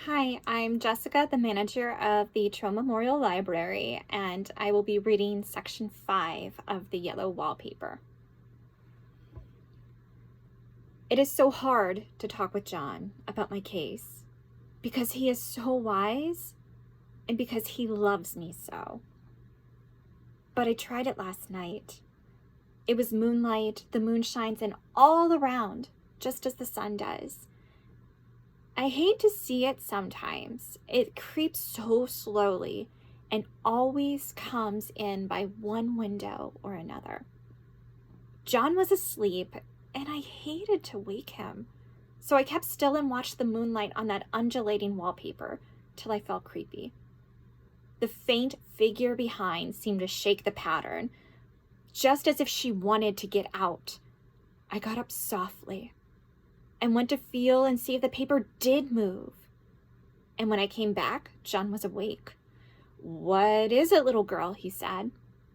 Hi, I'm Jessica, the manager of the Trill Memorial Library, and I will be reading section 5 of the Yellow Wallpaper. It is so hard to talk with John about my case because he is so wise and because he loves me so. But I tried it last night. It was moonlight, the moon shines in all around, just as the sun does. I hate to see it sometimes. It creeps so slowly and always comes in by one window or another. John was asleep and I hated to wake him. So I kept still and watched the moonlight on that undulating wallpaper till I felt creepy. The faint figure behind seemed to shake the pattern, just as if she wanted to get out. I got up softly and went to feel and see if the paper did move. And when I came back, John was awake. "What is it, little girl?" he said.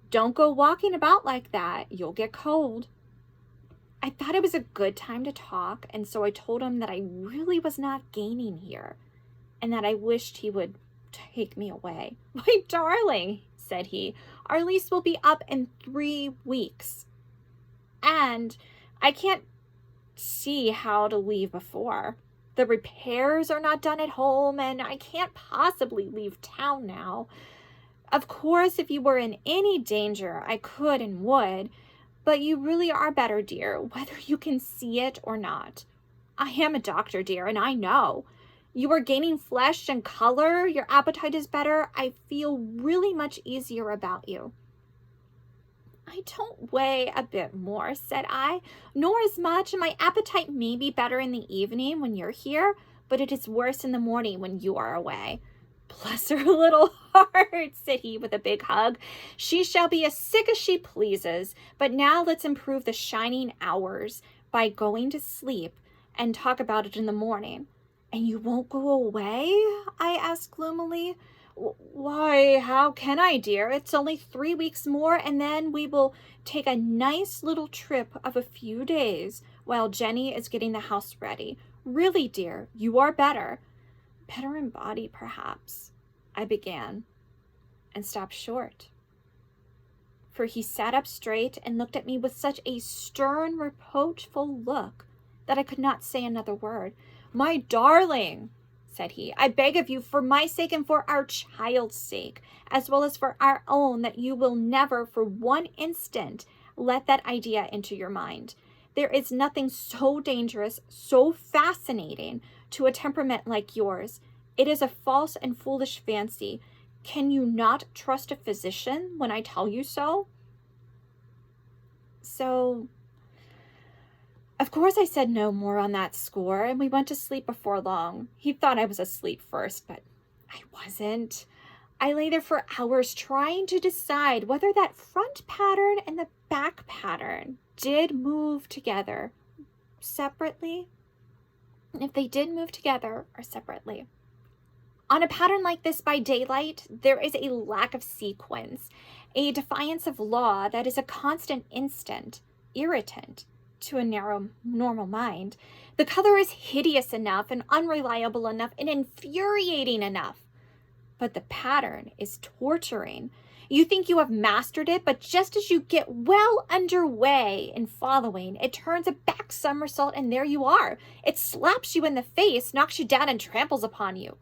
"Don't go walking about like that. You'll get cold." I thought it was a good time to talk, and so I told him that I really was not gaining here, and that I wished he would take me away. "My darling," said he, "our lease will be up in 3 weeks. And I can't see how to leave before. The repairs are not done at home, and I can't possibly leave town now. Of course, if you were in any danger, I could and would, but you really are better, dear, whether you can see it or not. I am a doctor, dear, and I know. You are gaining flesh and color, your appetite is better. I feel really much easier about you." "I don't weigh a bit more," said I, "nor as much, and my appetite may be better in the evening when you're here, but it is worse in the morning when you are away." "Bless her little heart," said he with a big hug. "She shall be as sick as she pleases, but now let's improve the shining hours by going to sleep and talk about it in the morning." "And you won't go away?" I asked gloomily. "Why, how can I, dear? It's only 3 weeks more, and then we will take a nice little trip of a few days while Jenny is getting the house ready. Really, dear, you are better." "Better in body, perhaps," I began, and stopped short. For he sat up straight and looked at me with such a stern, reproachful look that I could not say another word. "My darling," said he, "I beg of you, for my sake and for our child's sake, as well as for our own, that you will never for one instant let that idea into your mind. There is nothing so dangerous, so fascinating to a temperament like yours. It is a false and foolish fancy. Can you not trust a physician when I tell you so?" So, of course, I said no more on that score, and we went to sleep before long. He thought I was asleep first, but I wasn't. I lay there for hours trying to decide whether that front pattern and the back pattern did move together separately, and if they did move together or separately. On a pattern like this by daylight, there is a lack of sequence, a defiance of law that is a constant instant irritant to a narrow, normal mind. The color is hideous enough and unreliable enough and infuriating enough. But the pattern is torturing. You think you have mastered it, but just as you get well underway in following, it turns a back somersault and there you are. It slaps you in the face, knocks you down, and tramples upon you.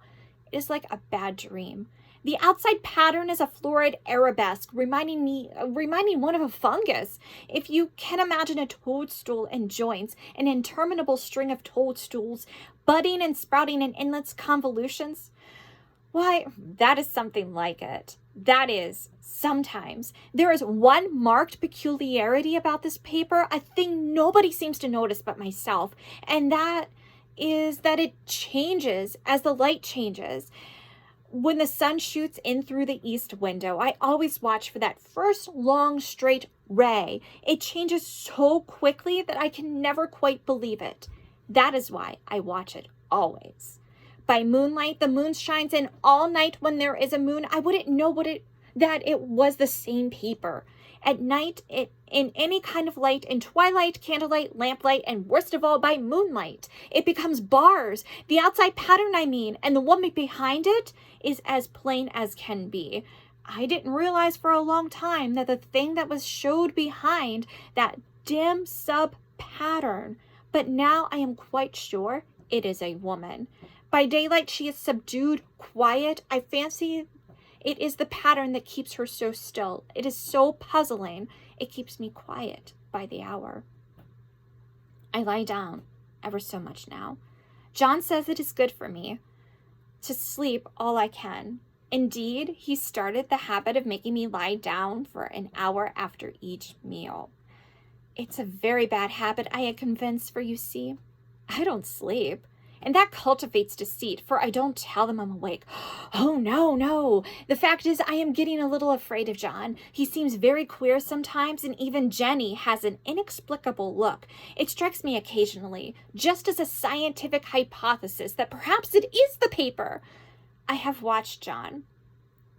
It is like a bad dream. The outside pattern is a florid arabesque, reminding one of a fungus. If you can imagine a toadstool in joints, an interminable string of toadstools, budding and sprouting in endless convolutions, why, that is something like it. That is, sometimes. There is one marked peculiarity about this paper, a thing nobody seems to notice but myself, and that is that it changes as the light changes. When the sun shoots in through the east window, I always watch for that first long straight ray. It changes so quickly that I can never quite believe it. That is why I watch it always. By moonlight, the moon shines in all night when there is a moon. I wouldn't know that it was the same paper. at night, in any kind of light, in twilight, candlelight, lamplight, and worst of all, by moonlight. It becomes bars, the outside pattern I mean, and the woman behind it is as plain as can be. I didn't realize for a long time that the thing that was showed behind that dim sub-pattern, but now I am quite sure it is a woman. By daylight, she is subdued, quiet. I fancy it is the pattern that keeps her so still. It is so puzzling. It keeps me quiet by the hour. I lie down ever so much now. John says it is good for me to sleep all I can. Indeed, he started the habit of making me lie down for an hour after each meal. It's a very bad habit, I am convinced, for you see, I don't sleep. And that cultivates deceit, for I don't tell them I'm awake. Oh, no. The fact is, I am getting a little afraid of John. He seems very queer sometimes, and even Jenny has an inexplicable look. It strikes me occasionally, just as a scientific hypothesis, that perhaps it is the paper. I have watched John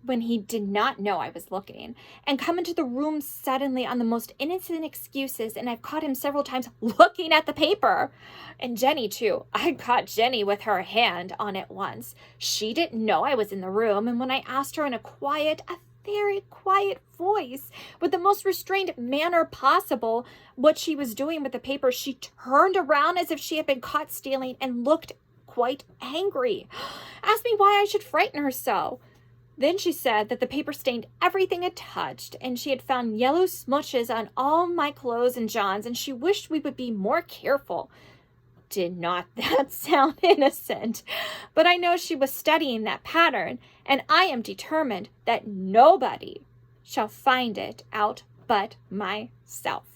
when he did not know I was looking, and come into the room suddenly on the most innocent excuses, and I've caught him several times looking at the paper. And Jenny, too. I caught Jenny with her hand on it once. She didn't know I was in the room, and when I asked her in a very quiet voice, with the most restrained manner possible, what she was doing with the paper, she turned around as if she had been caught stealing and looked quite angry. Asked me why I should frighten her so. Then she said that the paper stained everything it touched, and she had found yellow smudges on all my clothes and John's, and she wished we would be more careful. Did not that sound innocent? But I know she was studying that pattern, and I am determined that nobody shall find it out but myself.